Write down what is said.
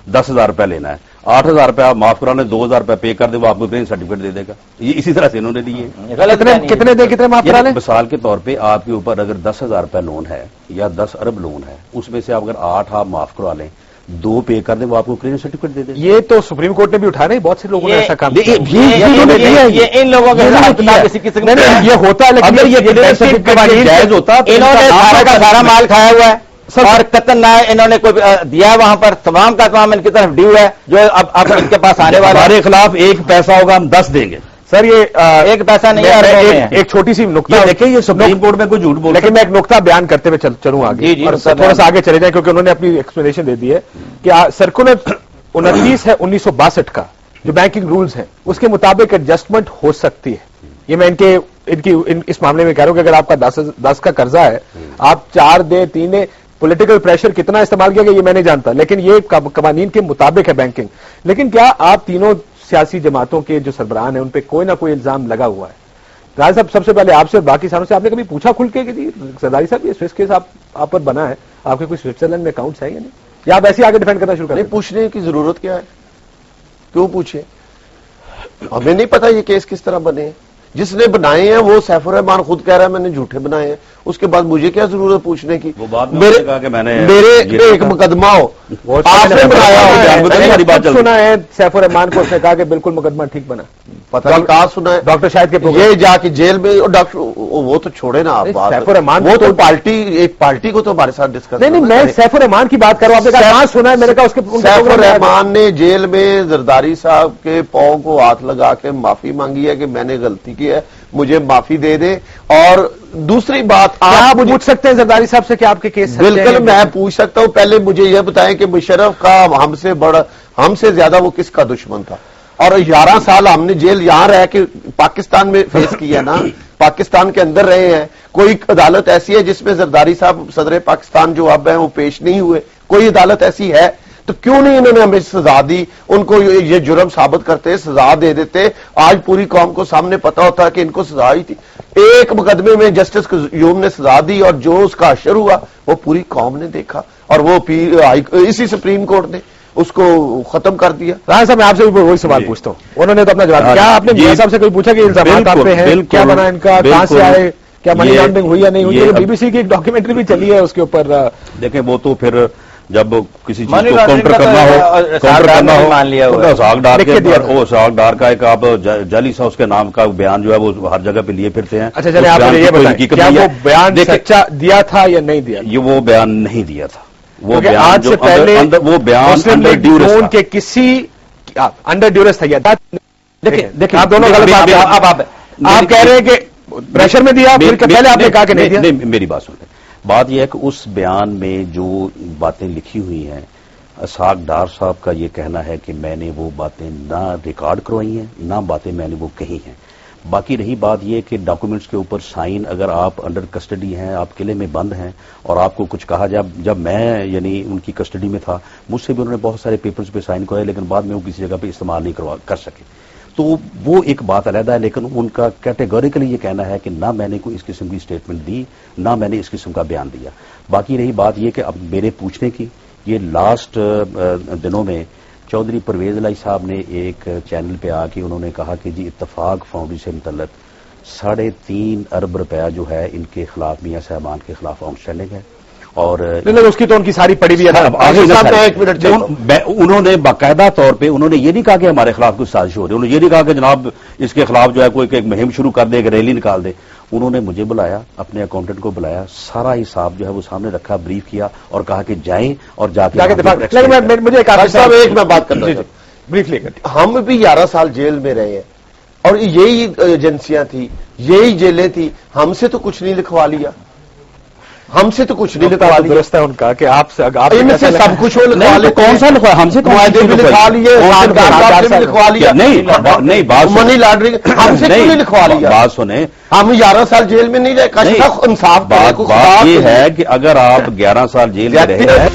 10,000 रुपया लेना है, 8,000 रुपया आप माफ कराने 2,000 रुपया पे कर दे, वो आपको क्रेडिट सर्टिफिकेट दे देगा। ये इसी तरह से इन्होंने दिए। कितने माफ करा लें? मिसाल के तौर पे आपके ऊपर अगर 10,000 रुपया लोन है या 10 अरब लोन है, उसमें से अगर 8 आप माफ करवा लें, 2 पे कर दें, वो आपको क्रेडिट सर्टिफिकेट दे दें। ये तो सुप्रीम कोर्ट ने भी उठाया नहीं, बहुत से लोगों ने ऐसा काम किया। ये इन लोगों के किसी किस्म का ये होता है, लेकिन अगर ये क्रेडिट सर्टिफिकेट जायज होता, इन्होंने सारा का सारा माल खाया हुआ है और कतन ना इन्होंने कोई दिया है, वहां पर तमाम का तमाम इनकी तरफ ड्यू है जो अब इनके पास आने वाला है। हमारे खिलाफ 1 पैसा होगा, हम 10 देंगे। सर ये 1 पैसा नहीं है। एक छोटी सी नुक्ता देखिए, ये सुप्रीम कोर्ट में कोई झूठ बोल, लेकिन मैं एक नुक्ता बयान करते हुए चलूं आगे, और थोड़ा सा आगे चले जाए क्योंकि उन्होंने अपनी एक्सप्लेनेशन दे दी है कि सर्कुलर 29 है 1962 का जो बैंकिंग रूल्स हैं, उसके मुताबिक एडजस्टमेंट हो सकती है। ये मैं इस मामले में कह रहा हूं कि अगर आपका 10 का कर्जा है, आप 4 दे 3 दे, पॉलिटिकल प्रेशर कितना इस्तेमाल किया गया ये मैं नहीं जानता, लेकिन ये कवानीन के मुताबिक है बैंकिंग। लेकिन क्या आप तीनों सियासी जमातों के जो सरबराहान हैं उन पे कोई ना कोई इल्जाम लगा हुआ है? राज साहब, सबसे पहले आपसे और बाकी सारों से आपने कभी पूछा खुल के कि जी सरदारी साहब ये स्विस केस आप पर बना है, आपके कोई स्विट्जरलैंड में अकाउंट्स है या नहीं, या आप ऐसे आगे डिफेंड करना शुरू करें? नहीं, पूछने की जरूरत क्या है, क्यों पूछे? हमें नहीं पता ये केस किस तरह बने हैं। जिसने बनाए हैं वो सैफुर रहमान खुद कह रहा है मैंने झूठे बनाए हैं, उसके बाद मुझे क्या जरूरत पूछने की? वो बात मेरे कहा कि मैंने पे एक मुकदमा हो, आपने बनाया हो, सुना है सैफुर रहमान को उसने कहा कि बिल्कुल मुकदमा ठीक बना, पता नहीं कहाँ सुना है डॉक्टर शाहिद के ये जाके जेल में, और डॉक्टर वो तो छोड़े ना आप बात, सैफुर रहमान वो तो पार्टी, एक पार्टी को तो हमारे साथ डिस्कस नहीं, मैं सैफुर रहमान की बात कर रहा हूं, आपने कहा सुना है, मैंने कहा उसके सैफुर रहमान ने जेल में जरदारी साहब के पांव को हाथ लगा के माफी मांगी है कि मैंने गलती की है, मुझे माफी दे दे। और दूसरी बात, आप पूछ सकते हैं जरदारी साहब से कि आपके केस बिल्कुल मैं पूछ सकता हूं, पहले मुझे यह बताएं कि मुशर्रफ का हमसे ज्यादा वो किसका दुश्मन था? और 11 साल हमने जेल यहां रह के पाकिस्तान में फेस किया ना, पाकिस्तान के अंदर रहे हैं। कोई अदालत ऐसी है जिसमें जरदारी साहब सदर पाकिस्तान जो अब हैं वो पेश नहीं हुए? कोई अदालत ऐसी है? तो क्यों नहीं इन्होंने हमें सजा दी? उनको ये जुर्म साबित करते, सजा दे देते, आज पूरी कौम को सामने पता होता कि इनको सजा ही थी। एक मुकदमे में जस्टिस क़यायूम ने सजा दी और जो उसका असर हुआ वो पूरी कौम ने देखा, और वो इसी सुप्रीम कोर्ट ने उसको खत्म कर दिया। राज साहब, मैं आपसे भी वही सवाल पूछता हूँ, उन्होंने तो अपना जवाब दिया। क्या आपने मियां साहब से कोई पूछा कि इल्जामात आप पे हैं, क्या बना इनका, कहां से आए, क्या मनी लॉन्ड्रिंग हुई या नहीं हुई? बीबीसी की एक डॉक्यूमेंट्री भी चली है उसके ऊपर। देखें, वो तो फिर जब किसी चीज को काउंटर करना हो मान लिया हुआ साग डार के, वो साग डार का एक आप जाली सा उसके नाम का बयान जो है वो हर जगह पे लिए फिरते हैं। अच्छा चलिए, आप ये बताइए क्या वो बयान सच्चा दिया था या नहीं दिया? ये वो बयान नहीं दिया था। वो बयान आज से पहले वो बयान अंडर ड्यूरेस के किसी अंडर ड्यूरेस था। देखिए आप दोनों गलत आप कह रहे हैं कि प्रेशर में दिया, फिर पहले आपने कहा कि नहीं दिया। नहीं, मेरी बात सुन, बात यह है कि उस बयान में जो बातें लिखी हुई हैं, साग डार साहब का ये कहना है कि मैंने वो बातें ना रिकॉर्ड करवाई हैं, ना बातें मैंने वो कही हैं। बाकी रही बात यह कि डॉक्यूमेंट्स के ऊपर साइन, अगर आप अंडर कस्टडी हैं, आप किले में बंद हैं और आपको कुछ कहा जाए, जब मैं यानी उनकी कस्टडी में था, मुझसे भी उन्होंने बहुत सारे पेपर्स पे साइन करवाए, लेकिन बाद में वो किसी जगह पे इस्तेमाल नहीं कर सके, तो वो एक बात अलग है। लेकिन उनका कैटेगोरिकली ये कहना है कि ना मैंने कोई इस किस्म की स्टेटमेंट दी, ना मैंने इस किस्म का बयान दिया। बाकी रही बात ये कि अब मेरे पूछने की, ये लास्ट दिनों में चौधरी परवेज लाई साहब ने एक चैनल पे आके उन्होंने कहा कि जी इत्तफाक फाउंडेशन से मुतल्लिक 3.5 अरब रुपया जो है इनके खिलाफ, मियां साहबान के खिलाफ आउटस्टैंडिंग है। और उसकी तो उनकी सारी पड़ी भी है। एक मिनट, उन्होंने बाकायदा तौर पे उन्होंने ये नहीं कहा कि हमारे खिलाफ कुछ साजिश हो रही है, उन्होंने ये नहीं कहा कि जनाब इसके खिलाफ जो है कोई एक मुहिम शुरू कर दे, एक रैली निकाल दे। उन्होंने मुझे बुलाया, अपने अकाउंटेंट को बुलाया, सारा हिसाब जो है वो सामने रखा, ब्रीफ किया और कहा कि जाएं और जाके मुझे एक मैं बात करना ब्रीफली। हम भी 11 साल जेल में रहे हैं और यही एजेंसियां थी, यही जेलें थी, हमसे तो कुछ नहीं लिखवा लिया, हमसे तो कुछ नहीं लिखवा लिया। दुरुस्त है उनका कि आपसे इनसे सब कुछ हो लिखवा ले। कौन सा लिखवा? हमसे भी लिखवा लिए, लिखवा लिया, नहीं बात मनी लॉन्ड्रिंग हमसे क्यों नहीं लिखवा लिया? बात सुने, हम 11 साल जेल में नहीं रहे, इंसाफ बात ये है कि अगर आप 11 साल जेल में रहे हैं